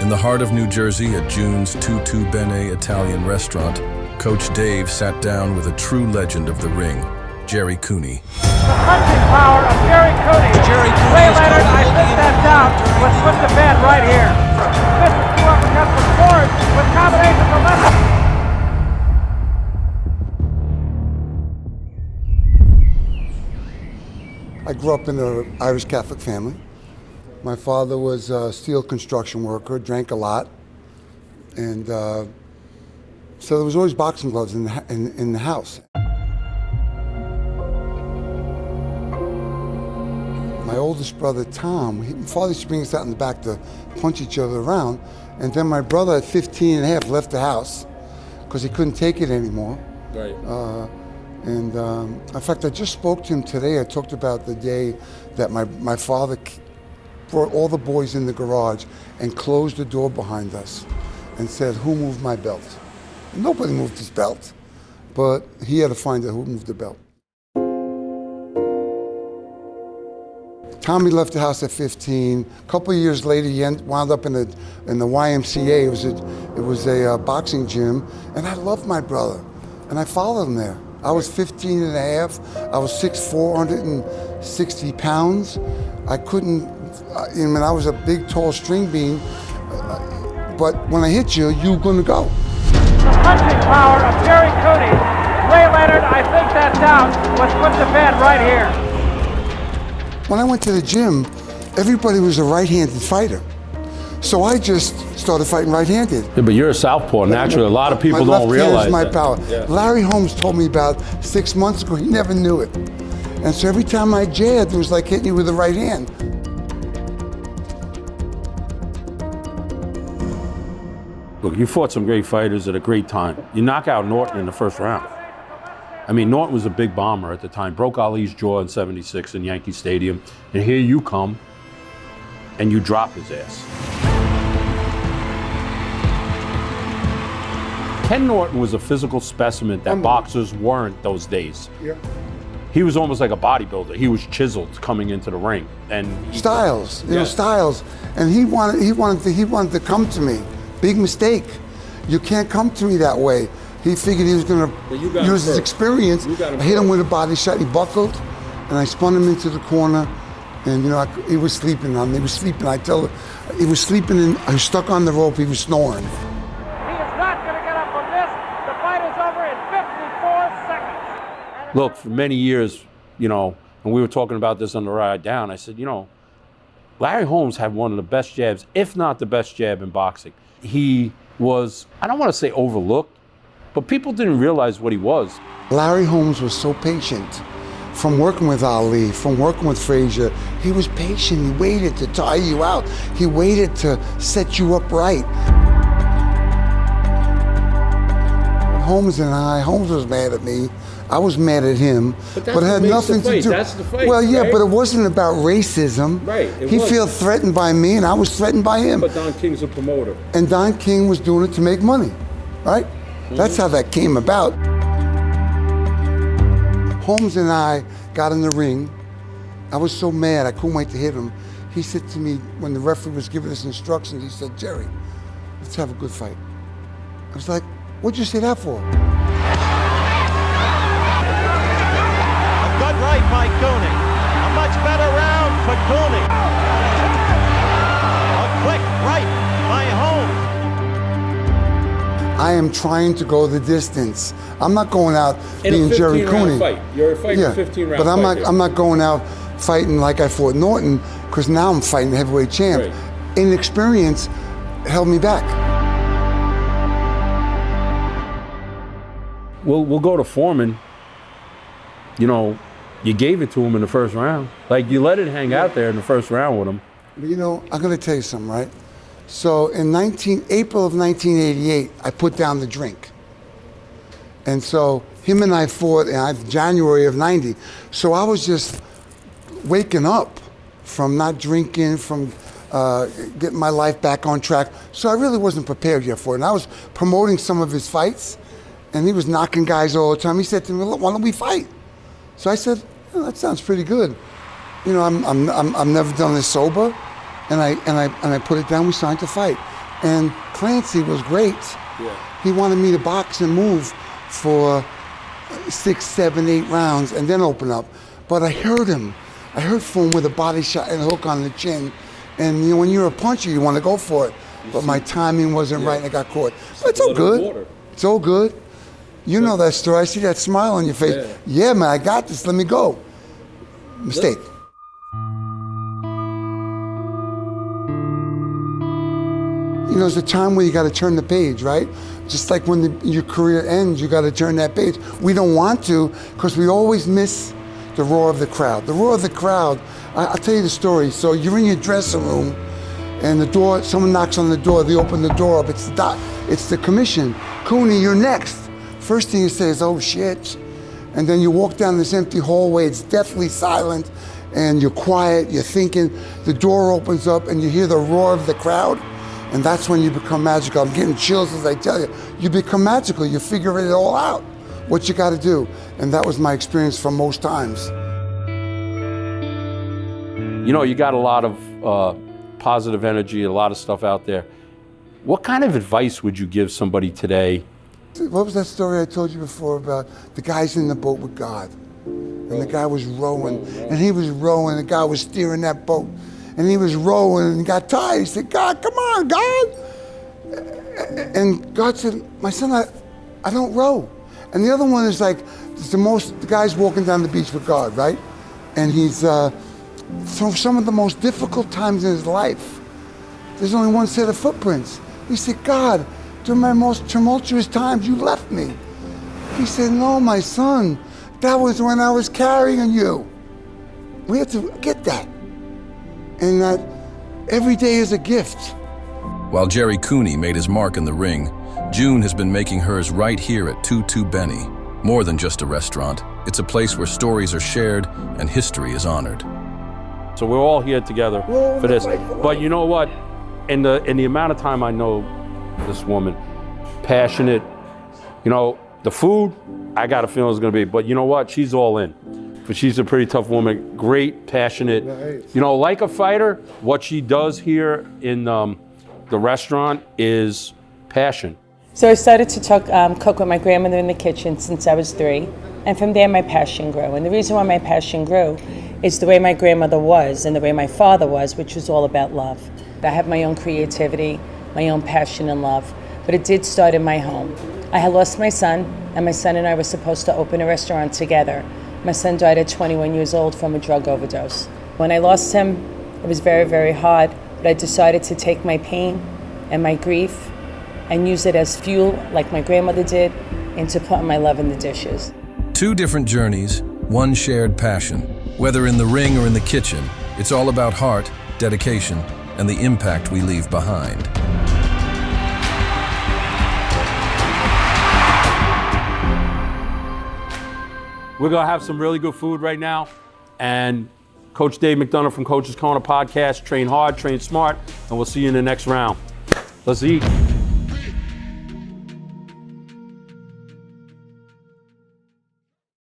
In the heart of New Jersey at June's Tuttobene Italian restaurant, Coach Dave sat down with a true legend of the ring, Gerry Cooney. The punching power of Gerry Cooney. Gerry Cooney Ray Leonard, I think that down was put to bed right here. Misses two uppercuts with forward with combinations of left. I grew up in an Irish Catholic family. My father was a steel construction worker, drank a lot, and so there was always boxing gloves in the house. My oldest brother, Tom, my father used to bring us out in the back to punch each other around, and then my brother at 15 and a half left the house because he couldn't take it anymore. Right. In fact, I just spoke to him today. I talked about the day that my father brought all the boys in the garage and closed the door behind us and said, "Who moved my belt?" And nobody moved his belt, but he had to find out who moved the belt. Tommy left the house at 15. A couple of years later, he wound up in the YMCA. It was a boxing gym, and I loved my brother, and I followed him there. I was 15 and a half. I was 6'4", 160 pounds. I was a big, tall string bean, but when I hit you, you were gonna go. The punching power of Gerry Cooney. Ray Leonard, I think that down was put to bed right here. When I went to the gym, everybody was a right-handed fighter. So I just started fighting right-handed. Yeah, but you're a southpaw naturally. A lot of people don't realize my that. power. Yeah. Larry Holmes told me about 6 months ago. He never knew it. And so every time I jabbed, it was like hitting you with the right hand. Look, you fought some great fighters at a great time. You knock out Norton in the first round. I mean, Norton was a big bomber at the time, broke Ali's jaw in '76 in Yankee Stadium, and here you come and you drop his ass. Ken Norton was a physical specimen that boxers weren't those days. Yeah. He was almost like a bodybuilder. He was chiseled coming into the ring, and Styles, Styles, and he wanted to come to me. Big mistake. You can't come to me that way. He figured he was going to use his experience. I hit him with a body shot. He buckled, and I spun him into the corner. And he was sleeping on me. He was sleeping. He was sleeping, and I was stuck on the rope. He was snoring. He is not going to get up from this. The fight is over in 54 seconds. Look, for many years, and we were talking about this on the ride down, I said, Larry Holmes had one of the best jabs, if not the best jab in boxing. He was, I don't want to say overlooked, but people didn't realize what he was. Larry Holmes was so patient. From working with Ali, from working with Frazier, he was patient. He waited to tire you out. He waited to set you up right. Holmes was mad at me. I was mad at him, but it had nothing to do. That's the fight. Well, yeah, right? but it wasn't about racism. Right. He felt threatened by me, and I was threatened by him. But Don King's a promoter. And Don King was doing it to make money, right? That's how that came about. Holmes and I got in the ring. I was so mad, I couldn't wait to hit him. He said to me, when the referee was giving us instructions, he said, "Gerry, let's have a good fight." I was like, "What'd you say that for?" A good right by Cooney. A much better round for Cooney. A quick right by Holmes. I am trying to go the distance. I'm not going out being Gerry Cooney. Fight. You're fighting a 15-round but fight. I'm not going out fighting like I fought Norton, because now I'm fighting the heavyweight champ. Right. Inexperience held me back. We'll go to Foreman. You gave it to him in the first round. Like, you let it hang out there in the first round with him. I'm going to tell you something, right? So in April of 1988, I put down the drink. And so him and I fought in January of 90. So I was just waking up from not drinking, from getting my life back on track. So I really wasn't prepared yet for it. And I was promoting some of his fights, and he was knocking guys all the time. He said to me, "Look, why don't we fight?" So I said, "That sounds pretty good. I've never done this sober." And I put it down. We signed to fight. And Clancy was great. He wanted me to box and move for 6, 7, 8 rounds and then open up. But I heard him. I heard Foreman with a body shot and a hook on the chin. And you know, when you're a puncher, you want to go for it. But my timing wasn't right and I got caught. But it's all good. It's all good. You know that story. I see that smile on your face. Yeah, man, I got this. Let me go. Mistake. You know, there's a time where you got to turn the page, right? Just like when your career ends, you got to turn that page. We don't want to because we always miss the roar of the crowd. The roar of the crowd, I'll tell you the story. So you're in your dressing room and the door, someone knocks on the door, they open the door up, it's the commission. Cooney, you're next. First thing you say is, oh shit. And then you walk down this empty hallway, it's deathly silent and you're quiet, you're thinking, the door opens up and you hear the roar of the crowd. And that's when you become magical. I'm getting chills as I tell you. You become magical, you figure it all out, what you gotta do. And that was my experience for most times. You know, you got a lot of positive energy, a lot of stuff out there. What kind of advice would you give somebody today? What was that story I told you before about the guys in the boat with God? And the guy was rowing, and he was rowing, the guy was steering that boat. And he was rowing and got tired. He said, God, come on, God. And God said, my son, I don't row. And the other one is like, the guy's walking down the beach with God, right? And he's, so some of the most difficult times in his life, there's only one set of footprints. He said, God, during my most tumultuous times, you left me. He said, no, my son, that was when I was carrying you. We have to get that. And that every day is a gift. While Gerry Cooney made his mark in the ring, June has been making hers right here at Tuttobene. More than just a restaurant, it's a place where stories are shared and history is honored. So we're all here together for this. But you know what? In the amount of time I know this woman, passionate, you know, the food, I got a feeling it's gonna be, but you know what? She's all in. But she's a pretty tough woman, great, passionate. You know, like a fighter, what she does here in the restaurant is passion. So I started to cook with my grandmother in the kitchen since I was 3. And from there, my passion grew. And the reason why my passion grew is the way my grandmother was and the way my father was, which was all about love. I have my own creativity, my own passion and love. But it did start in my home. I had lost my son, and my son and I were supposed to open a restaurant together. My son died at 21 years old from a drug overdose. When I lost him, it was very, very hard, but I decided to take my pain and my grief and use it as fuel, like my grandmother did, and to put my love in the dishes. 2 different journeys, 1 shared passion. Whether in the ring or in the kitchen, it's all about heart, dedication, and the impact we leave behind. We're gonna have some really good food right now. And Coach Dave McDonough from Coach's Corner Podcast, train hard, train smart, and we'll see you in the next round. Let's eat.